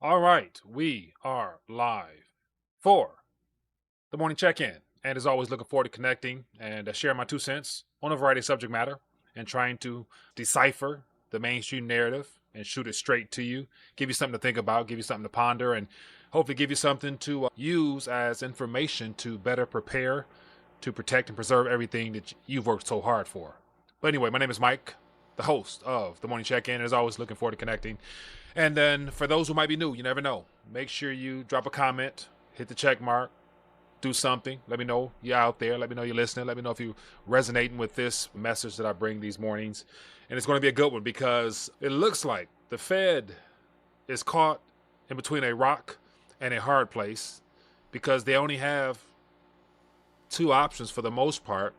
All right, we are live for the morning check-in, and as always, looking forward to connecting and sharing my 2 cents on a variety of subject matter and trying to decipher the mainstream narrative and shoot it straight to you, give you something to think about, give you something to ponder, and hopefully give you something to use as information to better prepare to protect and preserve everything that you've worked so hard for. But anyway, my name is Mike, the host of the morning check-in, and as always, looking forward to connecting. And then for those who might be new, you never know. Make sure you drop a comment, hit the check mark, do something. Let me know you're out there. Let me know you're listening. Let me know if you're resonating with this message that I bring these mornings. And it's going to be a good one because it looks like the Fed is caught in between a rock and a hard place because they only have two options for the most part.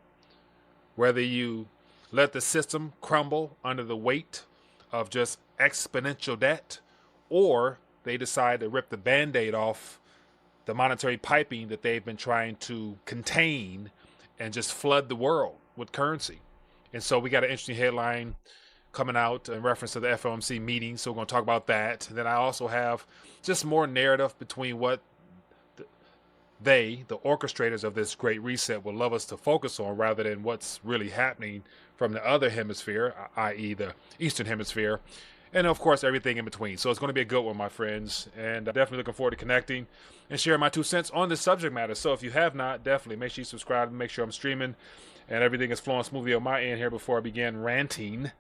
Whether you let the system crumble under the weight of just exponential debt, or they decide to rip the Band-Aid off the monetary piping that they've been trying to contain and just flood the world with currency. And so we got an interesting headline coming out in reference to the FOMC meeting, so we're going to talk about that. And then I also have just more narrative between what the orchestrators of this great reset, will love us to focus on rather than what's really happening from the other hemisphere, i.e. the Eastern Hemisphere, and of course everything in between. So it's going to be a good one, my friends, and I'm definitely looking forward to connecting and sharing my 2 cents on this subject matter. So if you have not, definitely make sure you subscribe and make sure I'm streaming and everything is flowing smoothly on my end here before I begin ranting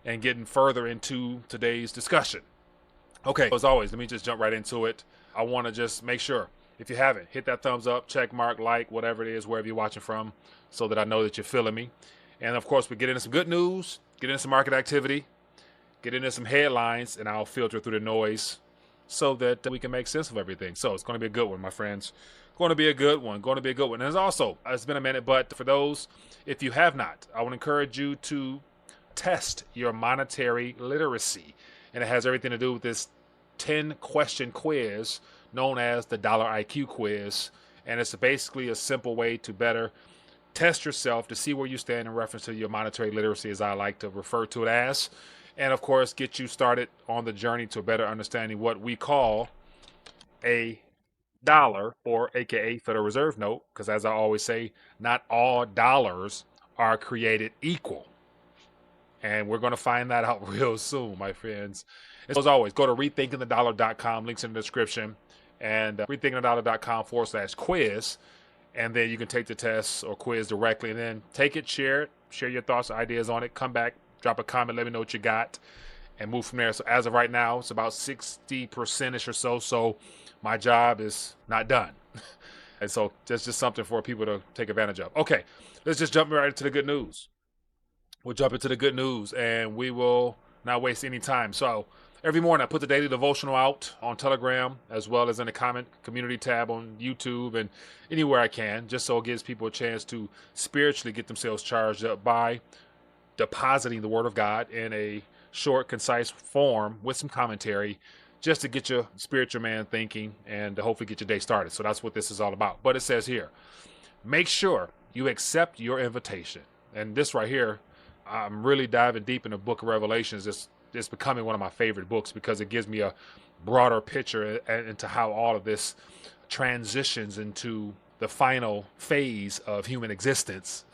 and getting further into today's discussion. Okay, as always, let me just jump right into it. I want to just make sure, if you haven't, hit that thumbs up, check mark, like, whatever it is, wherever you're watching from, so that I know that you're feeling me. And of course, we get into some good news, get into some market activity, get into some headlines, and I'll filter through the noise so that we can make sense of everything. So it's going to be a good one, my friends. Going to be a good one. Going to be a good one. And it's been a minute, but for those, if you have not, I would encourage you to test your monetary literacy. And it has everything to do with this 10-question quiz known as the Dollar IQ quiz. And it's basically a simple way to better test yourself to see where you stand in reference to your monetary literacy, as I like to refer to it as. And of course, get you started on the journey to a better understanding what we call a dollar, or AKA Federal Reserve note. Because as I always say, not all dollars are created equal. And we're going to find that out real soon, my friends. And so as always, go to rethinkingthedollar.com, links in the description, and rethinkingthedollar.com/quiz. And then you can take the test or quiz directly, and then take it, share your thoughts, ideas on it, come back, drop a comment, let me know what you got, and move from there. So as of right now, it's about 60%ish or so. So my job is not done. And so that's just something for people to take advantage of. Okay, let's just jump right into the good news. We'll jump into the good news, and we will not waste any time. So every morning I put the daily devotional out on Telegram, as well as in the comment community tab on YouTube and anywhere I can, just so it gives people a chance to spiritually get themselves charged up by depositing the Word of God in a short, concise form with some commentary, just to get your spiritual man thinking and to hopefully get your day started. So that's what this is all about. But it says here, make sure you accept your invitation. And this right here, I'm really diving deep in the book of Revelations. It's becoming one of my favorite books because it gives me a broader picture into how all of this transitions into the final phase of human existence.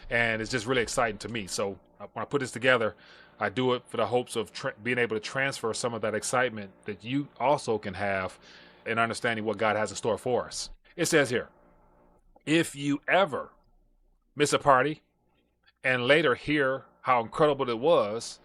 And it's just really exciting to me. So when I put this together, I do it for the hopes of being able to transfer some of that excitement that you also can have in understanding what God has in store for us. It says here, if you ever miss a party and later hear how incredible it was.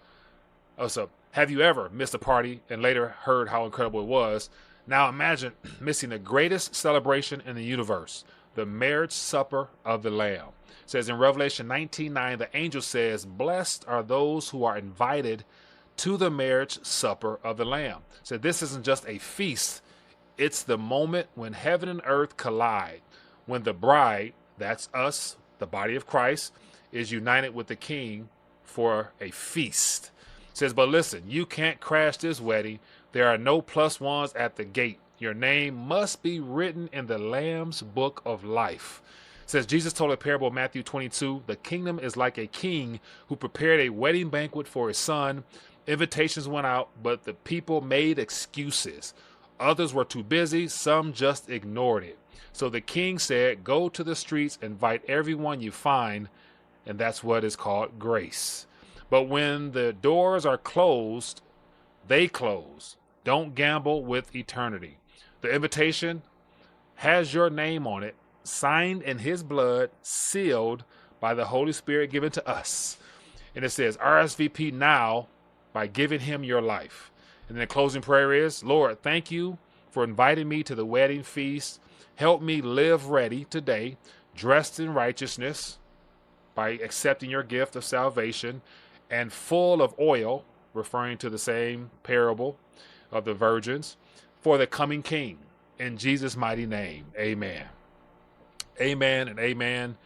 So, have you ever missed a party and later heard how incredible it was? Now imagine missing the greatest celebration in the universe, the marriage supper of the Lamb. It says in Revelation 19:9, the angel says, blessed are those who are invited to the marriage supper of the Lamb. So this isn't just a feast. It's the moment when heaven and earth collide, when the bride, that's us, the body of Christ, is united with the king for a feast. It says, but listen, you can't crash this wedding. There are no plus ones at the gate. Your name must be written in the Lamb's book of life. It says, Jesus told a parable of Matthew 22, the kingdom is like a king who prepared a wedding banquet for his son. Invitations went out, but the people made excuses. Others were too busy. Some just ignored it. So the king said, go to the streets, invite everyone you find, and that's what is called grace. But when the doors are closed, they close. Don't gamble with eternity. The invitation has your name on it, signed in his blood, sealed by the Holy Spirit given to us. And it says, RSVP now by giving him your life. And then the closing prayer is, Lord, thank you for inviting me to the wedding feast. Help me live ready today, dressed in righteousness by accepting your gift of salvation, and full of oil, referring to the same parable of the virgins, for the coming king. In Jesus' mighty name, amen. Amen and amen.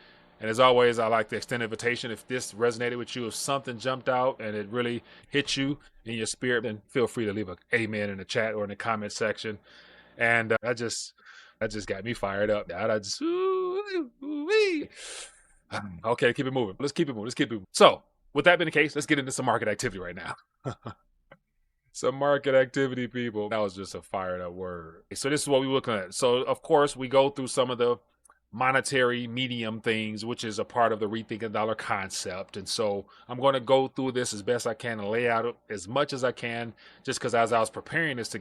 And as always, I like to extend an invitation. If this resonated with you, if something jumped out and it really hit you in your spirit, then feel free to leave an amen in the chat or in the comment section. And that just got me fired up. Okay, keep it moving. Let's keep it moving. So, with that being the case, let's get into some market activity right now. Some market activity, people. That was just a fired up word. So this is what we're looking at. So, of course, we go through some of the monetary medium things, which is a part of the rethinking dollar concept. And so I'm going to go through this as best I can and lay out as much as I can, just because as I was preparing this,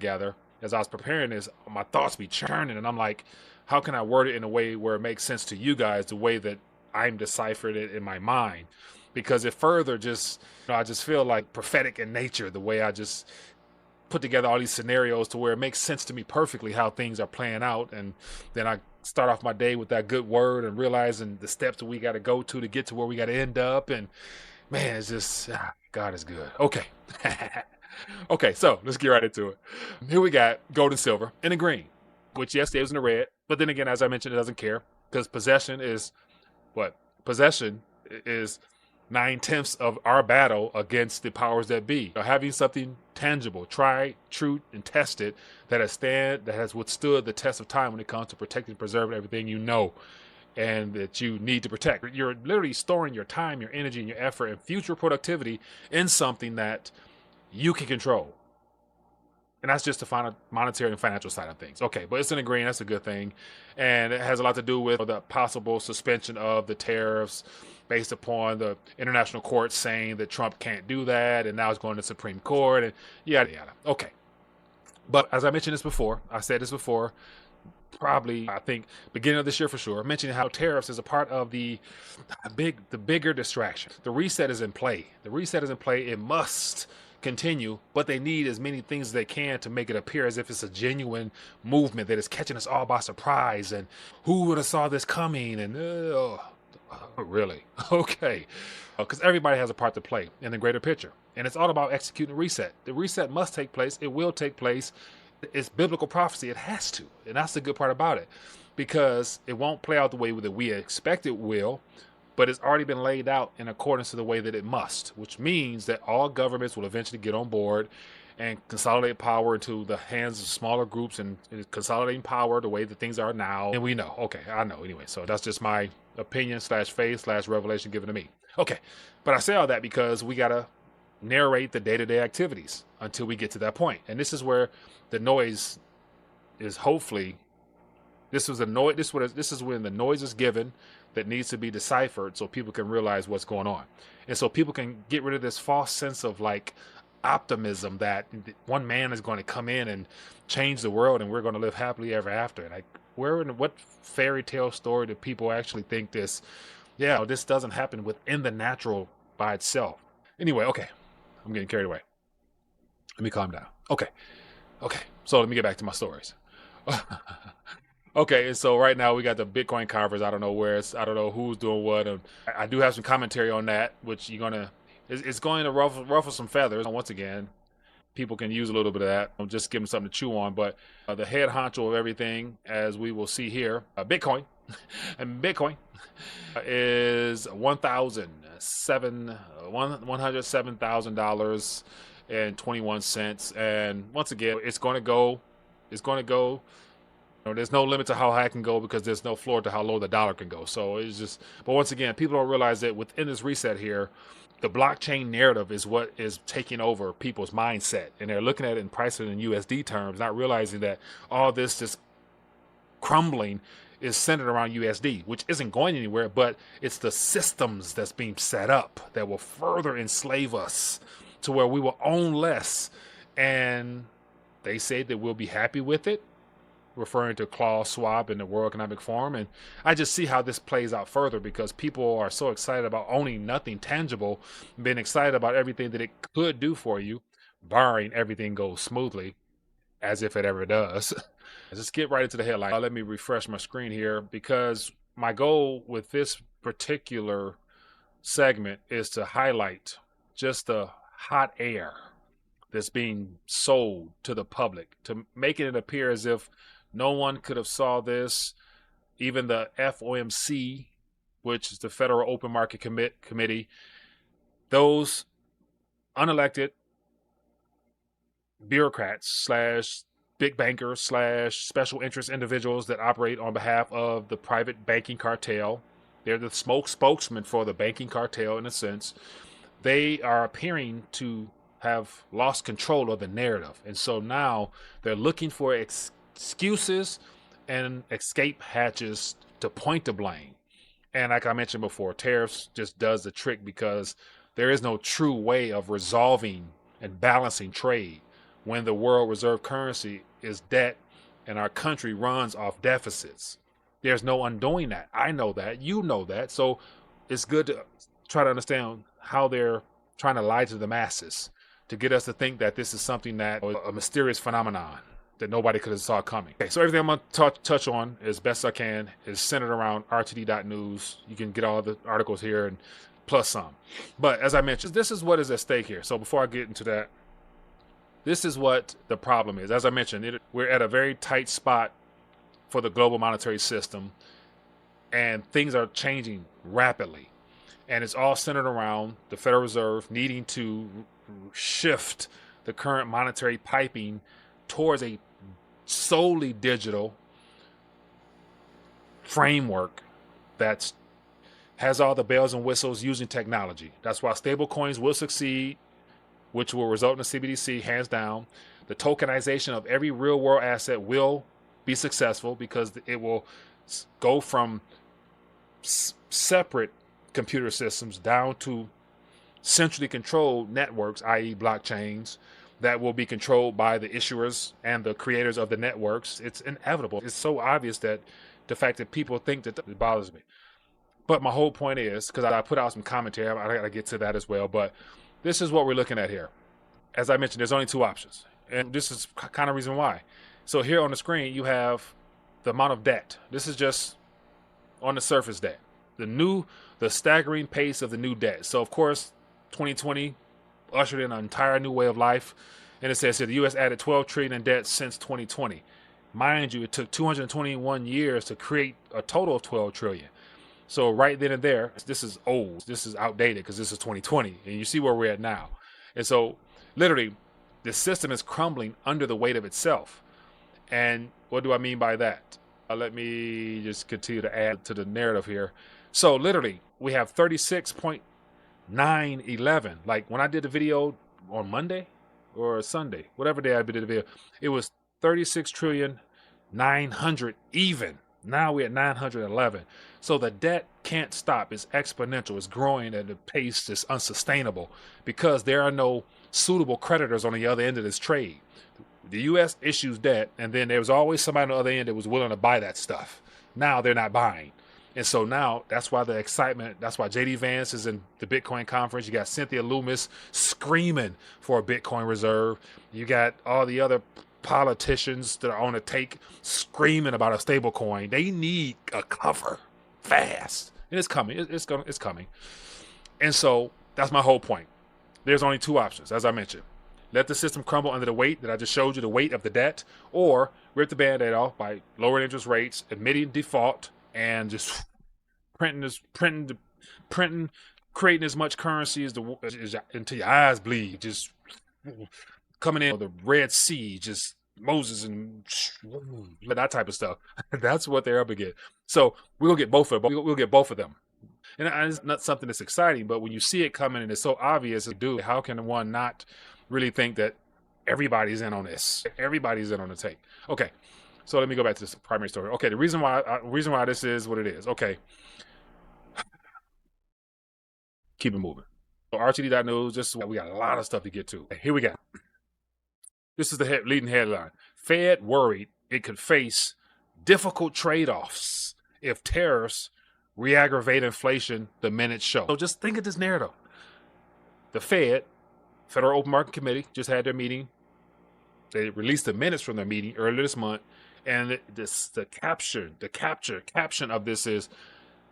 my thoughts be churning. And I'm like, how can I word it in a way where it makes sense to you guys, the way that I'm deciphering it in my mind? Because it further just, I just feel like prophetic in nature, the way I just put together all these scenarios to where it makes sense to me perfectly how things are playing out. And then I start off my day with that good word and realizing the steps that we got to go to get to where we got to end up. And man, it's just, God is good. Okay. Okay, so let's get right into it. Here we got gold and silver in the green, which yesterday was in the red. But then again, as I mentioned, it doesn't care because possession is what? Possession is 9/10 of our battle against the powers that be. Having something tangible, tried, true, and tested that has withstood the test of time when it comes to protecting and preserving everything you know and that you need to protect. You're literally storing your time, your energy, and your effort and future productivity in something that you can control. And that's just the monetary and financial side of things. Okay, but it's in the green. That's a good thing. And it has a lot to do with the possible suspension of the tariffs based upon the international court saying that Trump can't do that. And now it's going to the Supreme Court and yada, yada. Okay. But as I mentioned this before, probably, I think, beginning of this year for sure, mentioning how tariffs is a part of the bigger distraction. The reset is in play. It must continue, but they need as many things as they can to make it appear as if it's a genuine movement that is catching us all by surprise. And who would have saw this coming? And really? Okay. Because everybody has a part to play in the greater picture. And it's all about executing the reset. The reset must take place. It will take place. It's biblical prophecy. It has to. And that's the good part about it. Because it won't play out the way that we expect it will, but it's already been laid out in accordance to the way that it must, which means that all governments will eventually get on board and consolidate power into the hands of smaller groups and consolidating power the way that things are now. And we know. Okay, I know anyway. So that's just my opinion / faith / revelation given to me. Okay, but I say all that because we got to narrate the day-to-day activities until we get to that point. And this is where the noise is hopefully, this is when the noise is given that needs to be deciphered so people can realize what's going on. And so people can get rid of this false sense of like optimism that one man is going to come in and change the world and we're going to live happily ever after. Like, what fairy tale story do people actually think this? Yeah, this doesn't happen within the natural by itself. Anyway, okay, I'm getting carried away. Let me calm down. Okay, so let me get back to my stories. Okay, and so right now we got the Bitcoin conference. I don't know who's doing what. I do have some commentary on that, which it's going to ruffle some feathers. Once again, people can use a little bit of that. I'm just giving them something to chew on. But the head honcho of everything, as we will see here, Bitcoin, and Bitcoin is $107,000 and 21 cents. And once again, it's going to go There's no limit to how high it can go because there's no floor to how low the dollar can go. So it's just, but once again, people don't realize that within this reset here, the blockchain narrative is what is taking over people's mindset. And they're looking at it and pricing it in USD terms, not realizing that all this just crumbling is centered around USD, which isn't going anywhere, but it's the systems that's being set up that will further enslave us to where we will own less. And they say that we'll be happy with it, referring to Klaus Schwab in the World Economic Forum. And I just see how this plays out further because people are so excited about owning nothing tangible, being excited about everything that it could do for you, barring everything goes smoothly, as if it ever does. Let's get right into the headline. Let me refresh my screen here because my goal with this particular segment is to highlight just the hot air that's being sold to the public, to making it appear as if no one could have saw this. Even the FOMC, which is the Federal Open Market Committee, those unelected bureaucrats slash big bankers slash special interest individuals that operate on behalf of the private banking cartel. They're the spokesman for the banking cartel in a sense. They are appearing to have lost control of the narrative. And so now they're looking for excuses and escape hatches to point to blame. And like I mentioned before, tariffs just does the trick because there is no true way of resolving and balancing trade when the world reserve currency is debt and our country runs off deficits. There's no undoing that. I know that. You know that. So it's good to try to understand how they're trying to lie to the masses to get us to think that this is something that a mysterious phenomenon that nobody could have saw coming. Okay, so everything I'm going to touch on as best I can is centered around rtd.news. You can get all the articles here and plus some. But as I mentioned, this is what is at stake here. So before I get into that, this is what the problem is. As I mentioned, we're at a very tight spot for the global monetary system, and things are changing rapidly. And it's all centered around the Federal Reserve needing to shift the current monetary piping towards a solely digital framework that has all the bells and whistles using technology. That's why stablecoins will succeed, which will result in a CBDC, hands down. The tokenization of every real world asset will be successful because it will go from separate computer systems down to centrally controlled networks, i.e. blockchains, that will be controlled by the issuers and the creators of the networks. It's inevitable. It's so obvious that the fact that people think that it bothers me. But my whole point is, because I put out some commentary, I got to get to that as well, but this is what we're looking at here. As I mentioned, there's only two options, and this is kind of reason why. So here on the screen, you have the amount of debt. This is just on the surface debt. The staggering pace of the new debt. So of course, 2020 ushered in an entire new way of life. And it says here, the U.S. added 12 trillion in debt since 2020. Mind you, it took 221 years to create a total of 12 trillion. So right then and there, this is old. This is outdated because this is 2020. And you see where we're at now. And so literally, the system is crumbling under the weight of itself. And what do I mean by that? Let me just continue to add to the narrative here. So literally, we have 36.911. Like when I did the video on Monday or Sunday, whatever day I did the video, it was 36 trillion 900 even. Now we're at 911. So the debt can't stop. It's exponential. It's growing at a pace that's unsustainable because there are no suitable creditors on the other end of this trade. The U.S. issues debt, and then there was always somebody on the other end that was willing to buy that stuff. Now they're not buying. And so now that's why the excitement, that's why JD Vance is in the Bitcoin conference. You got Cynthia Loomis screaming for a Bitcoin reserve. You got all the other politicians that are on the take screaming about a stable coin. They need a cover fast. And it's coming. It's coming. And so that's my whole point. There's only two options, as I mentioned. Let the system crumble under the weight that I just showed you, the weight of the debt, or rip the Band-Aid off by lowering interest rates, admitting default, and just printing, creating as much currency as until your eyes bleed, just coming in with the Red Sea, just Moses and that type of stuff. That's what they're up against. So we'll get both of them. We'll get both of them. And it's not something that's exciting, but when you see it coming and it's so obvious, dude, how can one not really think that everybody's in on this? Everybody's in on the take. Okay, so let me go back to this primary story. Okay, the reason why this is what it is. Okay, keep it moving. So RTD.news, just we got a lot of stuff to get to. Here we go. This is the leading headline. Fed worried it could face difficult trade-offs if tariffs re-aggravate inflation, the minutes show. So just think of this narrative. The Fed, Federal Open Market Committee, just had their meeting. They released the minutes from their meeting earlier this month. And the caption of this is,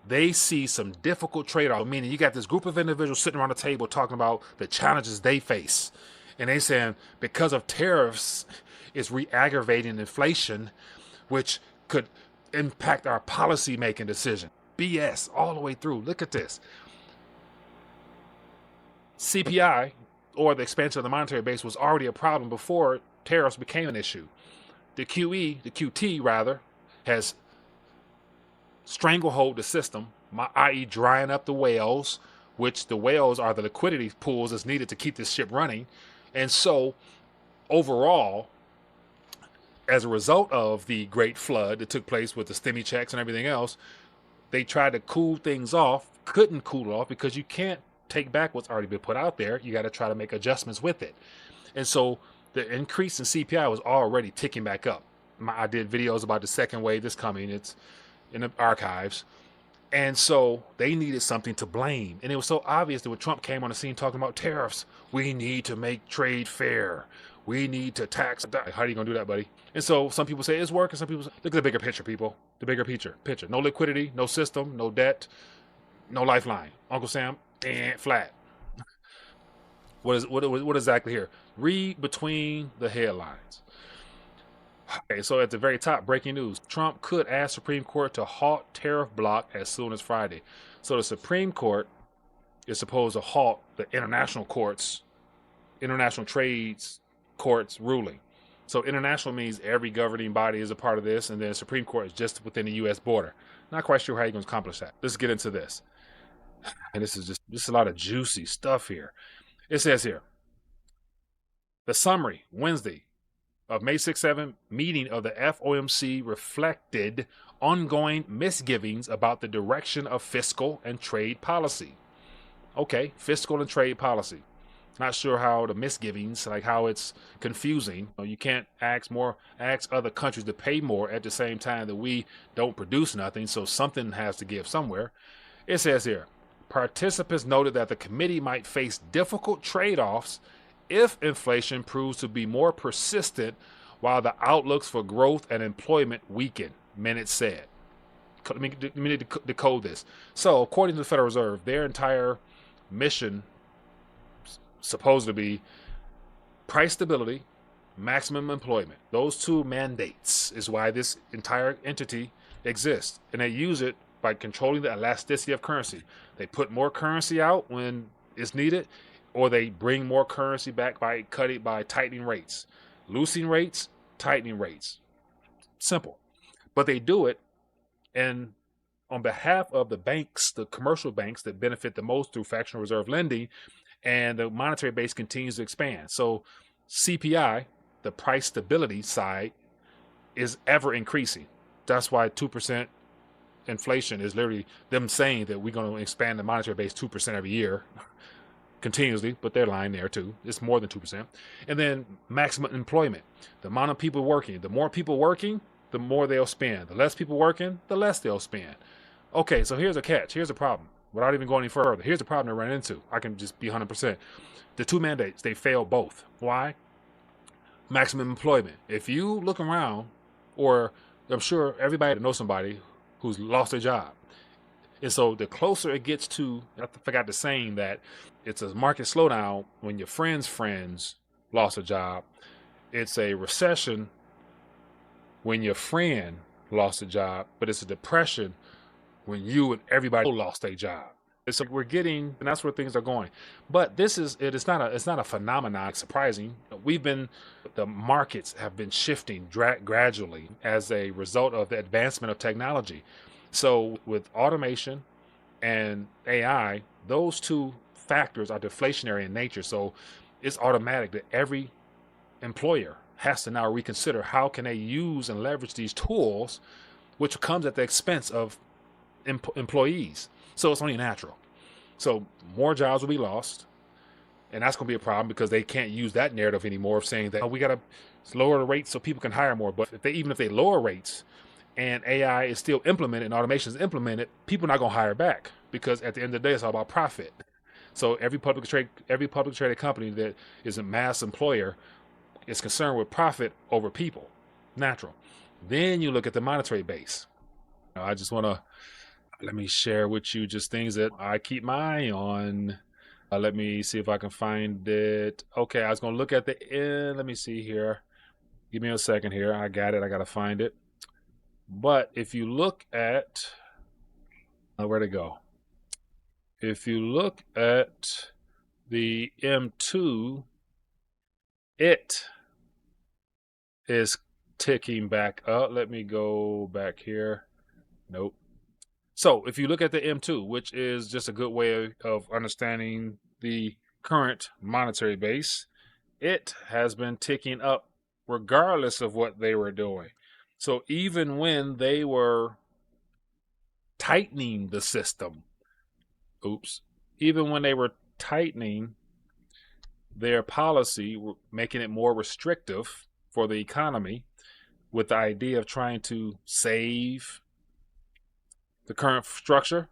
they see some difficult trade-off, meaning you got this group of individuals sitting around the table talking about the challenges they face. And they saying because of tariffs, it's re-aggravating inflation, which could impact our policy-making decision. BS all the way through. Look at this. CPI, or the expansion of the monetary base, was already a problem before tariffs became an issue. The QT rather, has stranglehold the system, i.e. drying up the whales, which the whales are the liquidity pools that's needed to keep this ship running. And so, overall, as a result of the great flood that took place with the stimmy checks and everything else, they tried to cool things off, couldn't cool it off because you can't take back what's already been put out there. You got to try to make adjustments with it. And so the increase in CPI was already ticking back up. I did videos about the second wave that's coming. It's in the archives. And so they needed something to blame. And it was so obvious that when Trump came on the scene talking about tariffs, we need to make trade fair. We need to tax. How are you going to do that, buddy? And so some people say it's working. Some people say, look at the bigger picture, people. The bigger picture. No liquidity, no system, no debt, no lifeline. Uncle Sam, flat. What exactly here? Read between the headlines. Okay, so at the very top, breaking news. Trump could ask Supreme Court to halt tariff block as soon as Friday. So the Supreme Court is supposed to halt the international trades courts ruling. So international means every governing body is a part of this, and then the Supreme Court is just within the U.S. border. Not quite sure how you're going to accomplish that. Let's get into this. And this is a lot of juicy stuff here. It says here, the summary, Wednesday, of May 6-7 meeting of the FOMC reflected ongoing misgivings about the direction of fiscal and trade policy. Okay, fiscal and trade policy. Not sure how the misgivings, like how it's confusing. You can't ask other countries to pay more at the same time that we don't produce nothing, so something has to give somewhere. It says here, participants noted that the committee might face difficult trade-offs if inflation proves to be more persistent while the outlooks for growth and employment weaken, Minutes said. Let me decode this. So, according to the Federal Reserve, their entire mission supposed to be price stability, maximum employment. Those two mandates is why this entire entity exists. And they use it by controlling the elasticity of currency. They put more currency out when it's needed, or they bring more currency back by tightening rates. Loosening rates, tightening rates. Simple. But they do it and on behalf of the banks, the commercial banks that benefit the most through fractional reserve lending, and the monetary base continues to expand. So CPI, the price stability side, is ever increasing. That's why 2% inflation is literally them saying that we're going to expand the monetary base 2% every year continuously, but they're lying there too. It's more than 2%. And then maximum employment, the amount of people working. The more people working, the more they'll spend. The less people working, the less they'll spend. Okay, so here's a catch. Here's a problem. Without even going any further, here's the problem they run into. I can just be 100%. The two mandates, they fail both. Why? Maximum employment. If you look around, or I'm sure everybody knows somebody who's lost their job. And so the closer it gets to, I forgot the saying that it's a market slowdown when your friend's friends lost a job. It's a recession when your friend lost a job, but it's a depression when you and everybody lost their job. It's like we're getting, and that's where things are going. But it's not a phenomenon surprising. The markets have been shifting gradually as a result of the advancement of technology. So with automation and AI, those two factors are deflationary in nature. So it's automatic that every employer has to now reconsider how can they use and leverage these tools, which comes at the expense of employees. So it's only natural. So more jobs will be lost, and that's going to be a problem because they can't use that narrative anymore of saying that, oh, we got to lower the rates so people can hire more. But even if they lower rates and AI is still implemented and automation is implemented, people are not going to hire back because at the end of the day, it's all about profit. So every publicly traded company that is a mass employer is concerned with profit over people. Natural. Then you look at the monetary base. I just want to let me share with you just things that I keep my eye on. Let me see if I can find it. Okay, I was going to look at the end. Let me see here. Give me a second here. I got it. I got to find it. But if you look at, where'd it go? If you look at the M2, it is ticking back up. Let me go back here. Nope. So if you look at the M2, which is just a good way of understanding the current monetary base, it has been ticking up regardless of what they were doing. So even when they were tightening the system, even when they were tightening their policy, making it more restrictive for the economy with the idea of trying to save the current structure,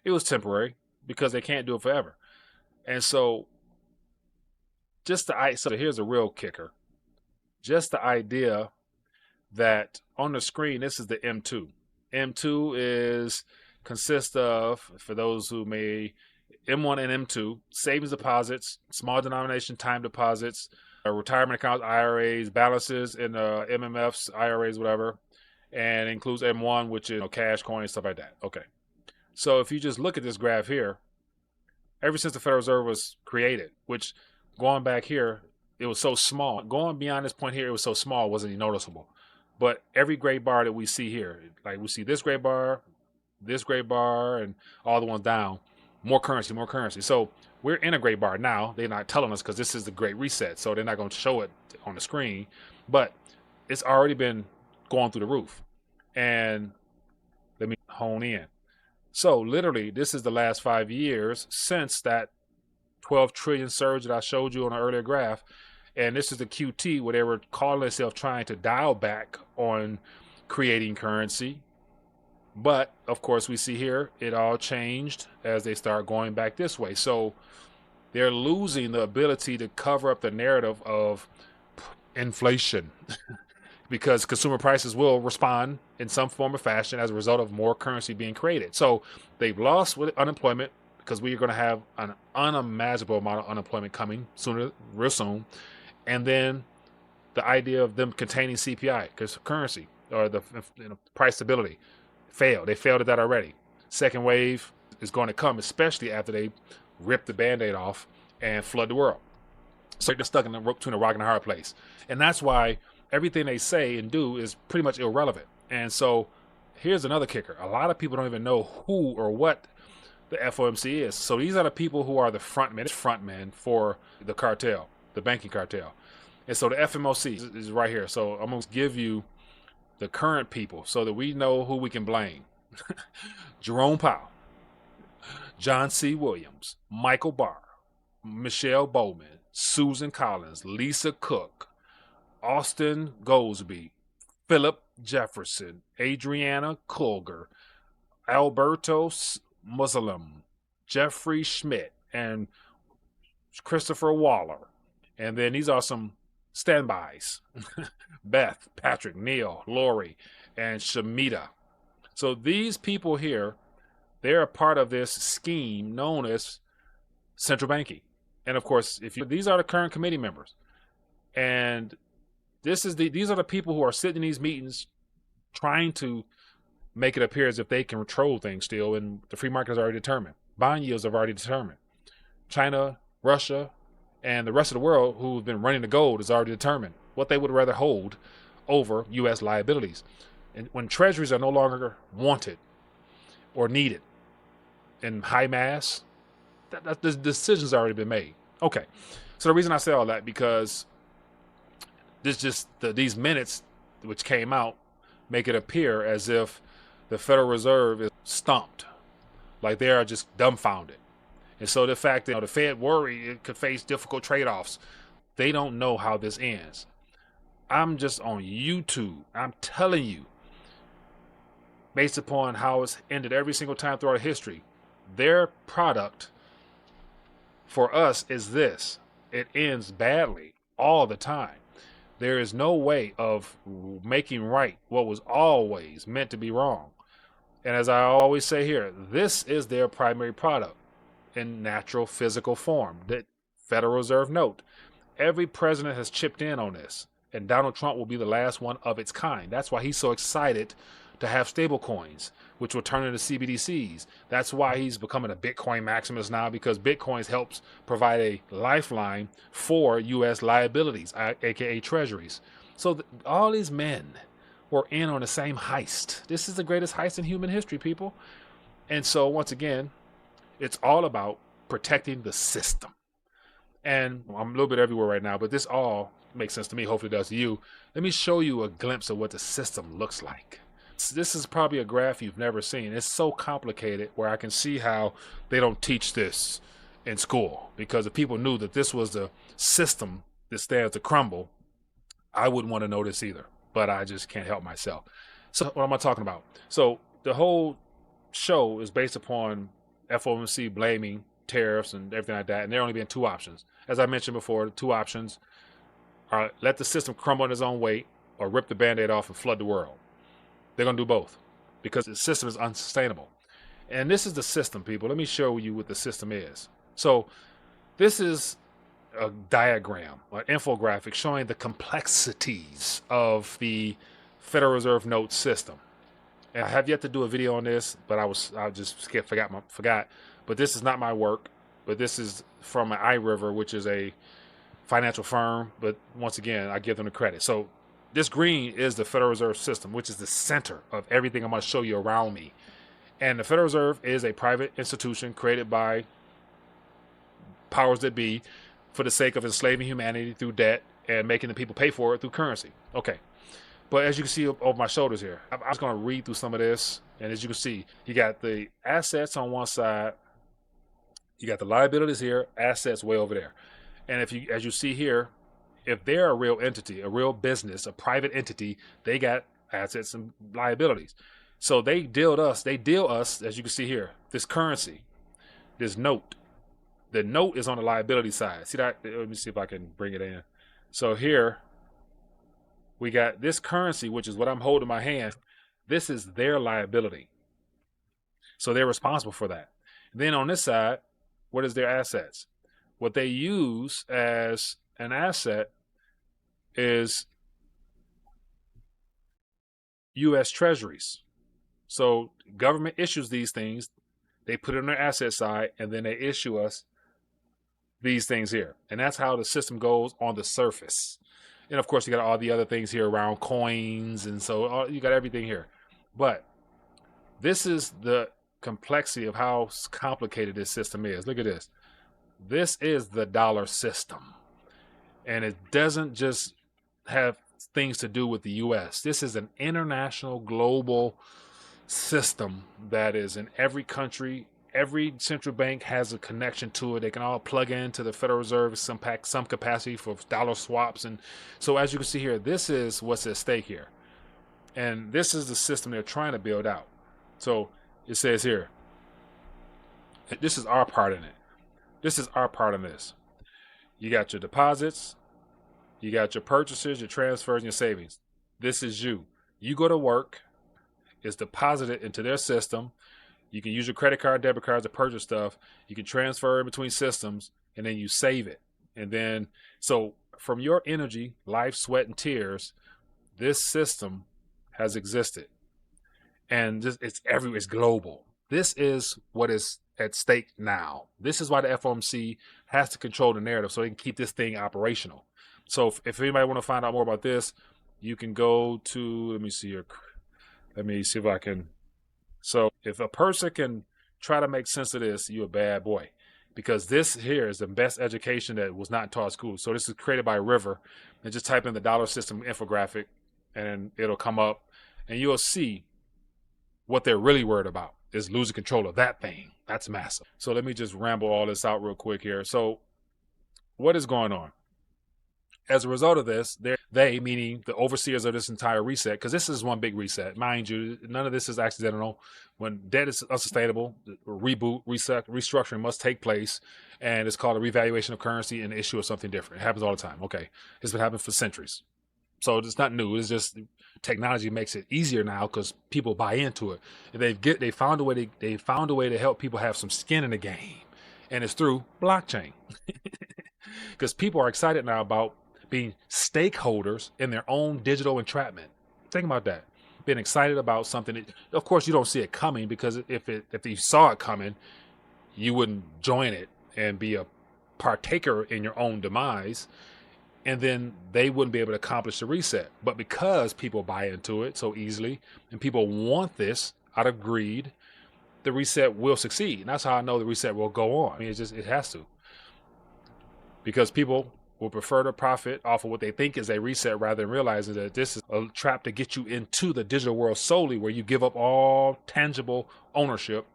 it was temporary because they can't do it forever. And so so here's a real kicker. Just the idea that on the screen, this is the M2. M2 consists of, for those who may, M1 and M2, savings deposits, small denomination time deposits, retirement accounts, IRAs, balances in MMFs, IRAs, whatever, and includes M1, which is cash, coins, stuff like that. Okay. So if you just look at this graph here, ever since the Federal Reserve was created, which going back here, it was so small. Going beyond this point here, it was so small, it wasn't even noticeable. But every gray bar that we see here, like we see this gray bar, and all the ones down, more currency, more currency. So we're in a gray bar now. They're not telling us because this is the Great Reset, so they're not going to show it on the screen. But it's already been going through the roof. And let me hone in. So literally, this is the last 5 years since that 12 trillion surge that I showed you on an earlier graph. And this is the QT where they were calling themselves trying to dial back on creating currency. But of course, we see here it all changed as they start going back this way. So they're losing the ability to cover up the narrative of inflation because consumer prices will respond in some form or fashion as a result of more currency being created. So they've lost with unemployment because we are going to have an unimaginable amount of unemployment coming real soon. And then the idea of them containing CPI, because currency or the price stability failed. They failed at that already. Second wave is going to come, especially after they rip the Band-Aid off and flood the world. So they're stuck between a rock and a hard place. And that's why everything they say and do is pretty much irrelevant. And so here's another kicker. A lot of people don't even know who or what the FOMC is. So these are the people who are the frontmen for the cartel, the banking cartel. And so the FOMC is right here. So I'm going to give you the current people so that we know who we can blame. Jerome Powell, John C. Williams, Michael Barr, Michelle Bowman, Susan Collins, Lisa Cook, Austin Goolsbee, Philip Jefferson, Adriana Kulger, Alberto Muslim, Jeffrey Schmidt, and Christopher Waller. And then these are some standbys. Beth, Patrick, Neil, Lori, and Shamita. So these people here, they're a part of this scheme known as central banking. And of course, these are the current committee members. And these are the people who are sitting in these meetings trying to make it appear as if they can control things still, and the free market is already determined. Bond yields have already determined. China, Russia, and the rest of the world who've been running the gold is already determined what they would rather hold over U.S. liabilities. And when treasuries are no longer wanted or needed in high mass, the decision's already been made. Okay, so the reason I say all that, because these minutes which came out make it appear as if the Federal Reserve is stumped, like they are just dumbfounded. And so the fact that the Fed worry it could face difficult trade-offs, they don't know how this ends. I'm just on YouTube. I'm telling you, based upon how it's ended every single time throughout history, their product for us is this. It ends badly all the time. There is no way of making right what was always meant to be wrong. And as I always say here, this is their primary product in natural physical form, the Federal Reserve note. Every president has chipped in on this, and Donald Trump will be the last one of its kind. That's why he's so excited to have stable coins, which will turn into CBDCs. That's why he's becoming a Bitcoin maximus now, because Bitcoins helps provide a lifeline for U.S. liabilities, aka treasuries. So all these men were in on the same heist. This is the greatest heist in human history, people. And so once again, it's all about protecting the system. And I'm a little bit everywhere right now, but this all makes sense to me. Hopefully it does to you. Let me show you a glimpse of what the system looks like. This is probably a graph you've never seen. It's so complicated where I can see how they don't teach this in school, because if people knew that this was the system that stands to crumble, I wouldn't want to know this either, but I just can't help myself. So what am I talking about? So the whole show is based upon FOMC blaming tariffs and everything like that, and there only being two options. As I mentioned before, the two options are let the system crumble in its own weight or rip the Band-Aid off and flood the world. They're going to do both because the system is unsustainable. And this is the system, people. Let me show you what the system is. So this is a diagram, an infographic showing the complexities of the Federal Reserve note system. And I have yet to do a video on this, but I just forgot. But this is not my work, but this is from iRiver, which is a financial firm. But once again, I give them the credit. So this green is the Federal Reserve System, which is the center of everything I'm going to show you around me. And the Federal Reserve is a private institution created by powers that be for the sake of enslaving humanity through debt and making the people pay for it through currency. Okay. But as you can see over my shoulders here, I'm just going to read through some of this. And as you can see, you got the assets on one side. You got the liabilities here, assets way over there. And as you see here, if they're a real entity, a real business, a private entity, they got assets and liabilities. So they deal us, as you can see here, this currency, this note. The note is on the liability side. See that? Let me see if I can bring it in. So here, we got this currency, which is what I'm holding in my hand. This is their liability. So they're responsible for that. Then on this side, what is their assets? What they use as an asset is U.S. treasuries. So government issues these things, they put it on their asset side, and then they issue us these things here. And that's how the system goes on the surface. And of course, you got all the other things here around coins, and so you got everything here. But this is the complexity of how complicated this system is. Look at this. This is the dollar system. And it doesn't just have things to do with the U.S. This is an international, global system that is in every country. Every central bank has a connection to it. They can all plug into the Federal Reserve some capacity for dollar swaps. And so as you can see here, this is what's at stake here. And this is the system they're trying to build out. So it says here, this is our part in it. This is our part in this. You got your deposits, you got your purchases, your transfers, and your savings. This is you. You go to work, it's deposited into their system. You can use your credit card, debit cards to purchase stuff. You can transfer in between systems, and then you save it. And then, so from your energy, life, sweat, and tears, this system has existed. and just it's everywhere. It's global. This is what is at stake now. This is why the FOMC has to control the narrative so they can keep this thing operational. So if anybody want to find out more about this, you can go to, let me see here. Let me see if I can. So if a person can try to make sense of this, you're a bad boy. Because this here is the best education that was not taught at school. So this is created by River. And just type in the dollar system infographic and it'll come up and you'll see what they're really worried about is losing control of that thing. That's massive. So let me just ramble all this out real quick here. So what is going on? As a result of this, they, meaning the overseers of this entire reset, because this is one big reset. Mind you, none of this is accidental. When debt is unsustainable, reboot, reset, restructuring must take place, and it's called a revaluation of currency and the issue of something different. It happens all the time. Okay, it's been happening for centuries. So it's not new. It's just technology makes it easier now because people buy into it. And they found a way to help people have some skin in the game, and it's through blockchain. Because people are excited now about being stakeholders in their own digital entrapment. Think about that. Being excited about something that, of course, you don't see it coming, because if you saw it coming, you wouldn't join it and be a partaker in your own demise, and then they wouldn't be able to accomplish the reset. But because people buy into it so easily and people want this out of greed, the reset will succeed. And that's how I know the reset will go on. I mean, it has to. Because people will prefer to profit off of what they think is a reset rather than realizing that this is a trap to get you into the digital world solely, where you give up all tangible ownership.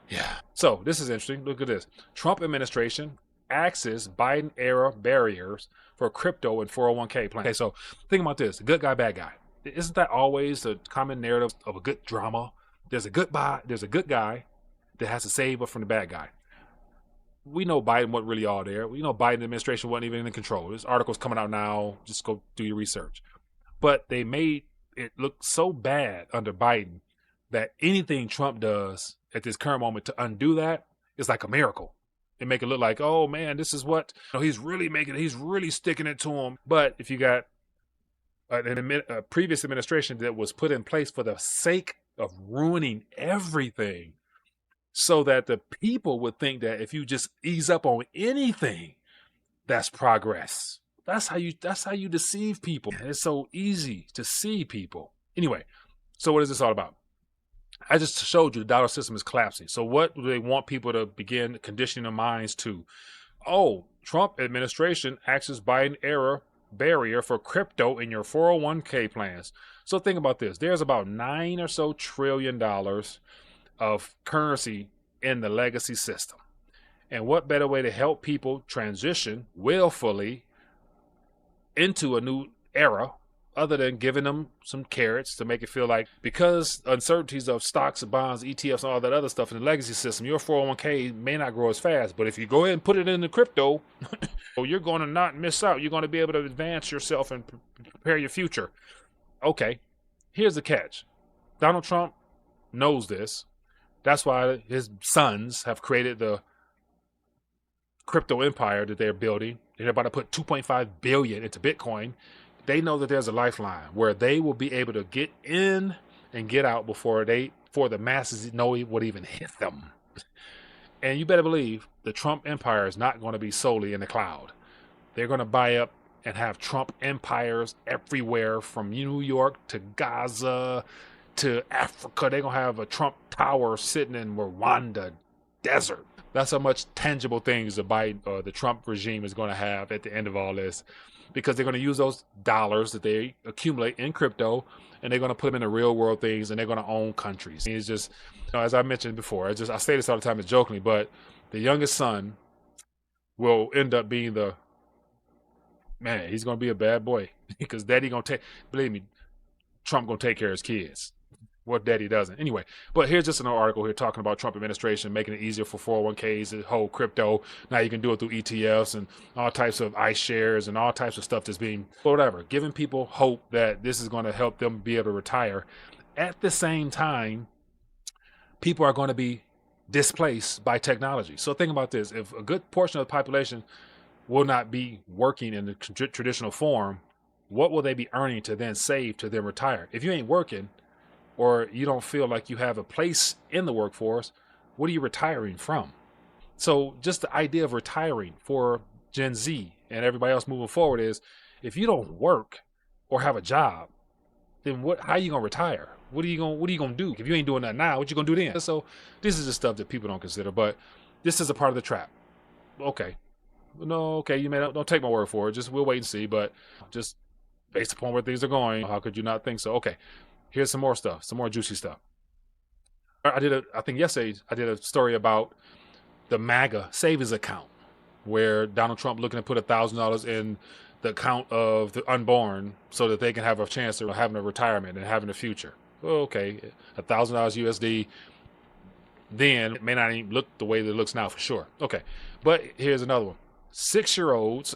Yeah. So this is interesting. Look at this. Trump administration axes Biden era barriers for crypto and 401k plan. Okay, so think about this. Good guy, bad guy. Isn't that always the common narrative of a good drama? There's a good guy that has to save up from the bad guy. We know Biden wasn't really all there. We know Biden administration wasn't even in control. This article's coming out now. Just go do your research. But they made it look so bad under Biden that anything Trump does at this current moment to undo that is like a miracle. They make it look like, oh man, this is what he's really sticking it to him. But if you got a previous administration that was put in place for the sake of ruining everything, so that the people would think that if you just ease up on anything, that's progress. That's how you deceive people. It's so easy to see people. Anyway, so what is this all about? I just showed you the dollar system is collapsing. So what do they want people to begin conditioning their minds to? Oh, Trump administration axes Biden era barrier for crypto in your 401k plans. So think about this. There's about $9 or so trillion of currency in the legacy system. And what better way to help people transition willfully into a new era other than giving them some carrots to make it feel like, because uncertainties of stocks, bonds, ETFs, and all that other stuff in the legacy system, your 401k may not grow as fast. But if you go ahead and put it in the crypto, you're going to not miss out. You're going to be able to advance yourself and prepare your future. Okay, here's the catch. Donald Trump knows this. That's why his sons have created the crypto empire that they're building. They're about to put $2.5 billion into Bitcoin. They know that there's a lifeline where they will be able to get in and get out before the masses know what even hit them. And you better believe the Trump empire is not going to be solely in the cloud. They're going to buy up and have Trump empires everywhere, from New York to Gaza to Africa. They're going to have a Trump tower sitting in Rwanda desert. That's how much tangible things the Trump regime is going to have at the end of all this, because they're going to use those dollars that they accumulate in crypto and they're going to put them into real world things, and they're going to own countries. It's just, as I mentioned before, I say this all the time, it's jokingly, but the youngest son will end up being he's going to be a bad boy because daddy going to believe me, Trump going to take care of his kids. What daddy doesn't. Anyway, but here's just an article here talking about Trump administration making it easier for 401ks to hold crypto. Now you can do it through ETFs and all types of iShares and all types of stuff that's being, whatever, giving people hope that this is going to help them be able to retire. At the same time, people are going to be displaced by technology. So think about this. If a good portion of the population will not be working in the traditional form, what will they be earning to then save to then retire? If you ain't working, or you don't feel like you have a place in the workforce, what are you retiring from? So just the idea of retiring for Gen Z and everybody else moving forward is, if you don't work or have a job, then what? How are you gonna retire? What are you gonna do if you ain't doing that now? What you gonna do then? So this is the stuff that people don't consider, but this is a part of the trap. Okay, no, okay, you may not, don't take my word for it. Just we'll wait and see. But just based upon where things are going, how could you not think so? Okay, here's some more stuff, some more juicy stuff. I think yesterday I did a story about the MAGA savings account, where Donald Trump looking to put $1,000 in the account of the unborn so that they can have a chance of having a retirement and having a future. Well, okay, $1,000 USD. Then it may not even look the way that it looks now for sure. Okay, but here's another one. 6-year-olds.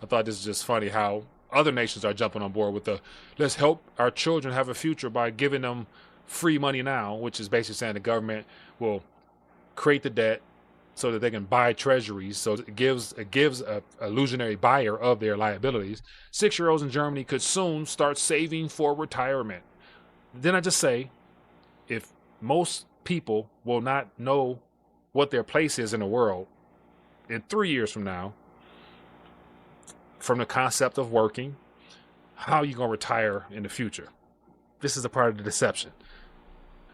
I thought this is just funny how other nations are jumping on board with the let's help our children have a future by giving them free money now, which is basically saying the government will create the debt so that they can buy treasuries. So it gives a illusionary buyer of their liabilities. 6-year-olds in Germany could soon start saving for retirement. Then I just say, if most people will not know what their place is in the world in 3 years from now, from the concept of working, how are you going to retire in the future? This is a part of the deception.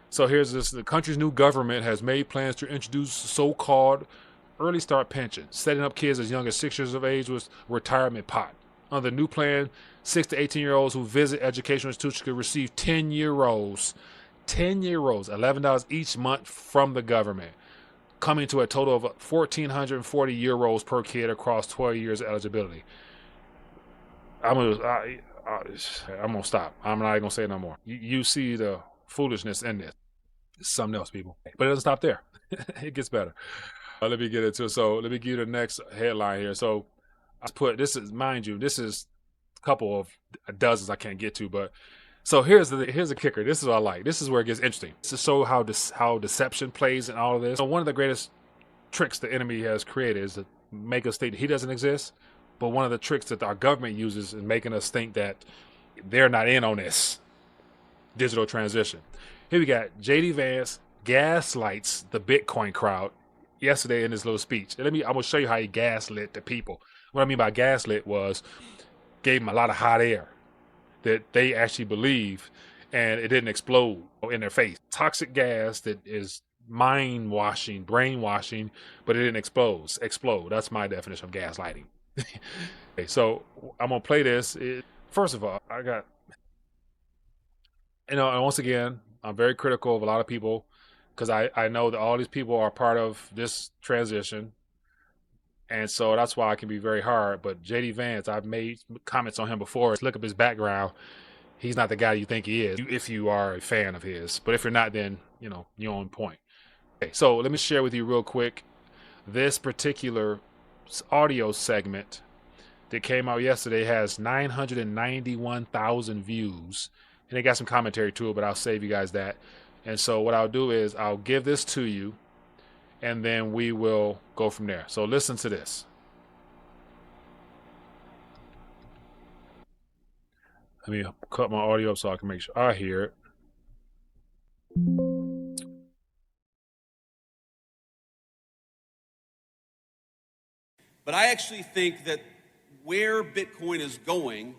So here's this: the country's new government has made plans to introduce so-called early start pension, setting up kids as young as 6 years of age with retirement pot. Under the new plan, 6 to 18-year-olds who visit educational institutions could receive 10-year-olds, $11 each month from the government, coming to a total of 1,440 euros per kid across 12 years of eligibility. I'm gonna stop. I'm not gonna say no more. You see the foolishness in this. It's something else, people. But it doesn't stop there. It gets better. Let me get into it. So let me give you the next headline here. So I put this is, mind you, this is a couple of dozens I can't get to, but so here's the kicker. This is what I like. This is where it gets interesting. This is so how deception plays in all of this. So one of the greatest tricks the enemy has created is to make us think that he doesn't exist. But one of the tricks that our government uses is making us think that they're not in on this digital transition. Here we got JD Vance gaslights the Bitcoin crowd yesterday in his little speech. And I'm going to show you how he gaslit the people. What I mean by gaslit was gave them a lot of hot air that they actually believe, and it didn't explode in their face. Toxic gas that is mind washing, brainwashing, but it didn't explode. That's my definition of gaslighting. Okay, so I'm going to play this. First of all, I got, and once again, I'm very critical of a lot of people because I know that all these people are part of this transition. And so that's why I can be very hard. But JD Vance, I've made comments on him before. Look up his background. He's not the guy you think he is if you are a fan of his. But if you're not, then, you're on point. Okay, so let me share with you real quick this particular audio segment that came out yesterday has 991,000 views. And they got some commentary to it, but I'll save you guys that. And so what I'll do is I'll give this to you, and then we will go from there. So listen to this. Let me cut my audio up so I can make sure I hear it. But I actually think that where Bitcoin is going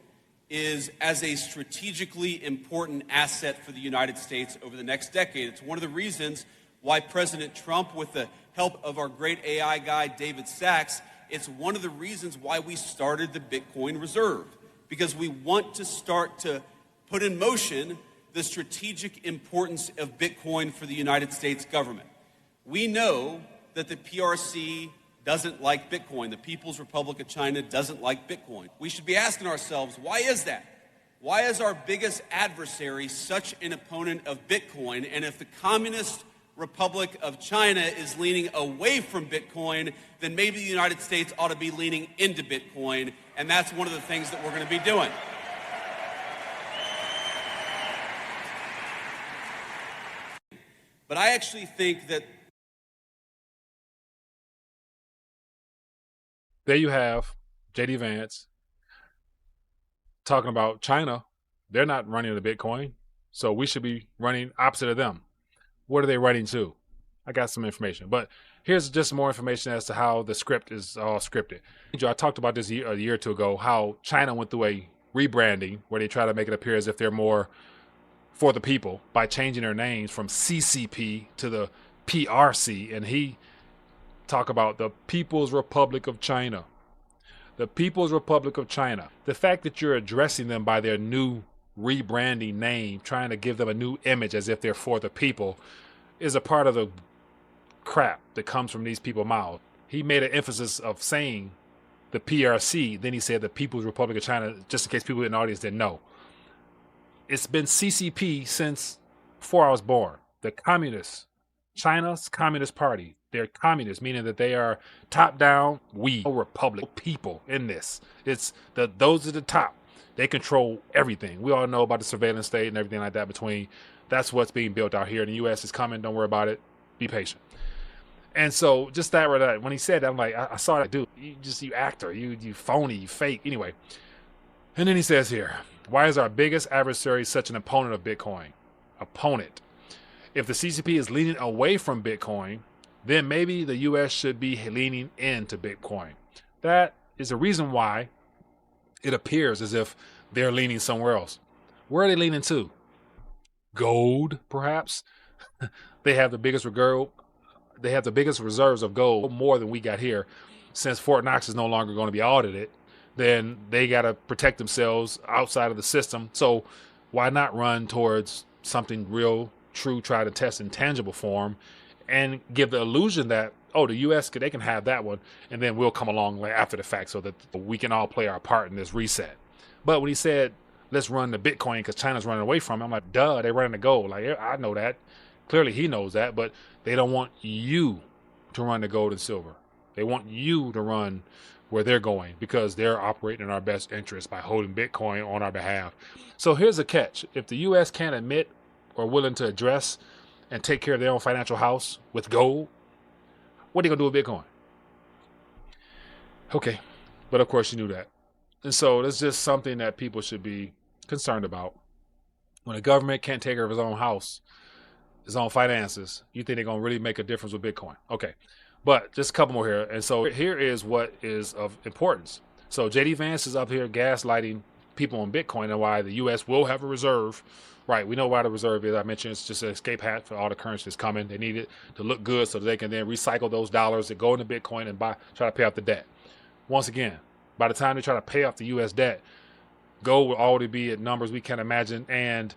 is as a strategically important asset for the United States over the next decade. It's one of the reasons why President Trump, with the help of our great AI guy, David Sachs, it's one of the reasons why we started the Bitcoin Reserve, because we want to start to put in motion the strategic importance of Bitcoin for the United States government. We know that the PRC doesn't like Bitcoin. The People's Republic of China doesn't like Bitcoin. We should be asking ourselves, why is that? Why is our biggest adversary such an opponent of Bitcoin? And if the Communist Republic of China is leaning away from Bitcoin, then maybe the United States ought to be leaning into Bitcoin, and that's one of the things that we're going to be doing. But I actually think that there you have JD Vance talking about China. They're not running the Bitcoin. So we should be running opposite of them. What are they running to? I got some information, but here's just more information as to how the script is all scripted. I talked about this a year or two ago, how China went through a rebranding where they try to make it appear as if they're more for the people by changing their names from CCP to the PRC. And he talked about the People's Republic of China. The People's Republic of China. The fact that you're addressing them by their new rebranding name, trying to give them a new image as if they're for the people, is a part of the crap that comes from these people's mouths. He made an emphasis of saying the PRC, then he said the People's Republic of China, just in case people in the audience didn't know. It's been CCP since before I was born. The communists, China's Communist Party. They're communists, meaning that they are top down. We republic people in this. It's those at the top. They control everything. We all know about the surveillance state and everything like that between. That's what's being built out here in the U.S. It's coming. Don't worry about it. Be patient. And so just that right there, when he said that, I'm like, I saw that dude. You actor. You phony. You fake. Anyway. And then he says here, why is our biggest adversary such an opponent of Bitcoin? Opponent. If the CCP is leaning away from Bitcoin, then maybe the U.S. should be leaning into Bitcoin. That is the reason why it appears as if they're leaning somewhere else. Where are they leaning to? Gold, perhaps? They have the biggest reserves of gold, more than we got here. Since Fort Knox is no longer going to be audited, then they got to protect themselves outside of the system. So why not run towards something real, true, try to test in tangible form and give the illusion that, oh, the U.S., they can have that one, and then we'll come along after the fact so that we can all play our part in this reset. But when he said, let's run the Bitcoin because China's running away from it, I'm like, duh, they're running the gold. Like, I know that. Clearly he knows that, but they don't want you to run the gold and silver. They want you to run where they're going because they're operating in our best interest by holding Bitcoin on our behalf. So here's a catch. If the U.S. can't admit or willing to address and take care of their own financial house with gold, what are they going to do with Bitcoin? Okay, but of course you knew that. And so that's just something that people should be concerned about. When a government can't take care of his own house, his own finances, you think they're going to really make a difference with Bitcoin? Okay, but just a couple more here. And so here is what is of importance. So JD Vance is up here gaslighting people on Bitcoin and why the U.S. will have a reserve. Right, we know why the reserve is. I mentioned it's just an escape hat for all the currency that's coming. They need it to look good so that they can then recycle those dollars that go into Bitcoin and try to pay off the debt. Once again, by the time they try to pay off the U.S. debt, gold will already be at numbers we can't imagine, and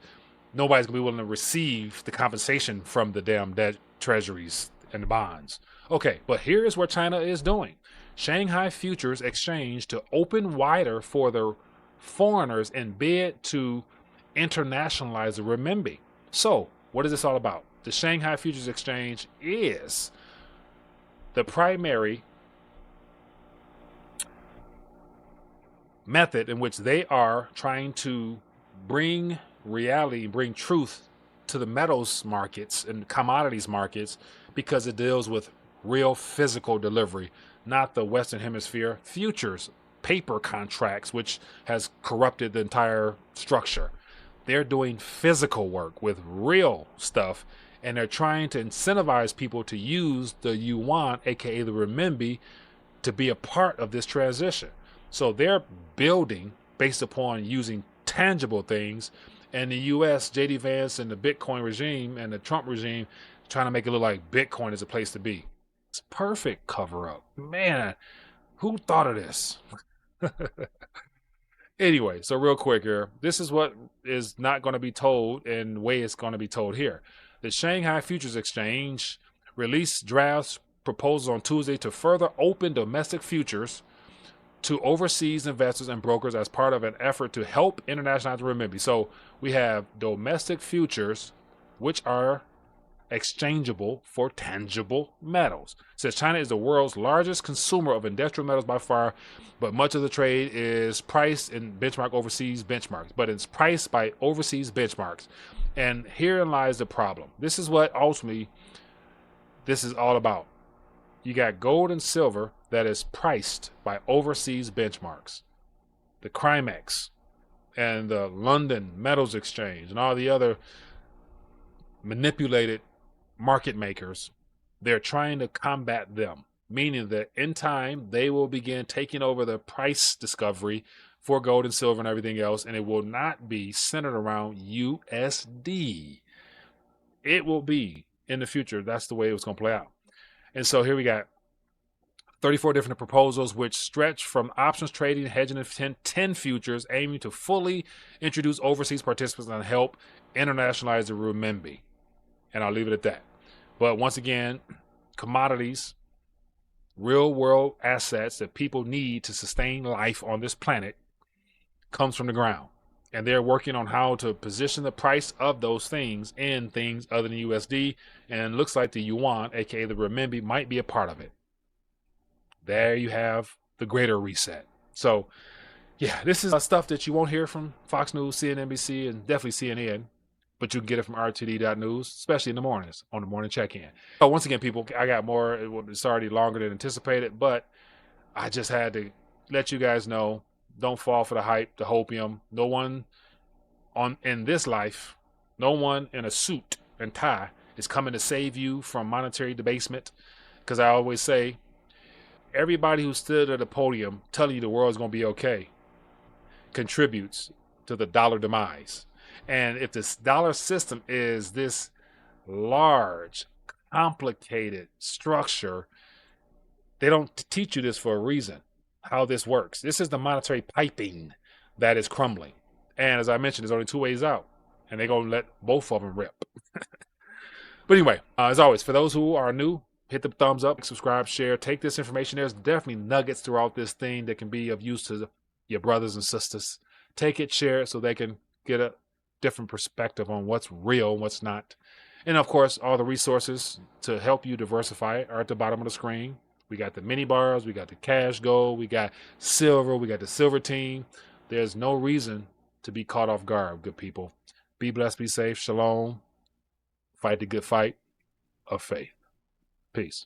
nobody's going to be willing to receive the compensation from the damn debt treasuries and the bonds. Okay, but here is what China is doing. Shanghai Futures Exchange to open wider for the foreigners in bid to internationalize the renminbi. So, what is this all about? The Shanghai Futures Exchange is the primary method in which they are trying to bring reality, bring truth to the metals markets and commodities markets because it deals with real physical delivery, not the Western Hemisphere futures paper contracts, which has corrupted the entire structure. They're doing physical work with real stuff, and they're trying to incentivize people to use the yuan, aka the renminbi, to be a part of this transition. So they're building based upon using tangible things, and the U.S., J.D. Vance, and the Bitcoin regime and the Trump regime trying to make it look like Bitcoin is a place to be. It's perfect cover-up. Man, who thought of this? Anyway, so real quick here, this is what is not going to be told and the way it's going to be told here. The Shanghai Futures Exchange released drafts proposals on Tuesday to further open domestic futures to overseas investors and brokers as part of an effort to help internationalize the renminbi. So we have domestic futures, which are exchangeable for tangible metals. It says China is the world's largest consumer of industrial metals by far, but much of the trade is priced in benchmark overseas benchmarks, but it's priced by overseas benchmarks. And herein lies the problem. This is what ultimately this is all about. You got gold and silver that is priced by overseas benchmarks, the Crimex and the London Metals Exchange and all the other manipulated market makers, they're trying to combat them, meaning that in time they will begin taking over the price discovery for gold and silver and everything else, and it will not be centered around USD. It will be in the future. That's the way it was going to play out. And so here we got 34 different proposals, which stretch from options trading, hedging, and 10 futures, aiming to fully introduce overseas participants and help internationalize the renminbi. And I'll leave it at that. But once again, commodities, real world assets that people need to sustain life on this planet, comes from the ground. And they're working on how to position the price of those things in things other than USD. And it looks like the yuan, aka the renminbi, might be a part of it. There you have the greater reset. So, yeah, this is stuff that you won't hear from Fox News, CNBC, and definitely CNN. But you can get it from RTD.news, especially in the mornings on the morning check-in. So once again, people, I got more. It's already longer than anticipated, but I just had to let you guys know, don't fall for the hype, the hopium. No one in this life, no one in a suit and tie is coming to save you from monetary debasement. Because I always say, everybody who stood at a podium telling you the world's going to be okay contributes to the dollar demise. And if this dollar system is this large, complicated structure, they don't teach you this for a reason, how this works. This is the monetary piping that is crumbling. And as I mentioned, there's only two ways out, and they're going to let both of them rip. But anyway, as always, for those who are new, hit the thumbs up, subscribe, share, take this information. There's definitely nuggets throughout this thing that can be of use to your brothers and sisters. Take it, share it, so they can get a different perspective on what's real, what's not. And of course, all the resources to help you diversify are at the bottom of the screen. We got the mini bars, we got the cash gold, we got silver, we got the silver team. There's no reason to be caught off guard, good people. Be blessed, be safe, shalom. Fight the good fight of faith. Peace.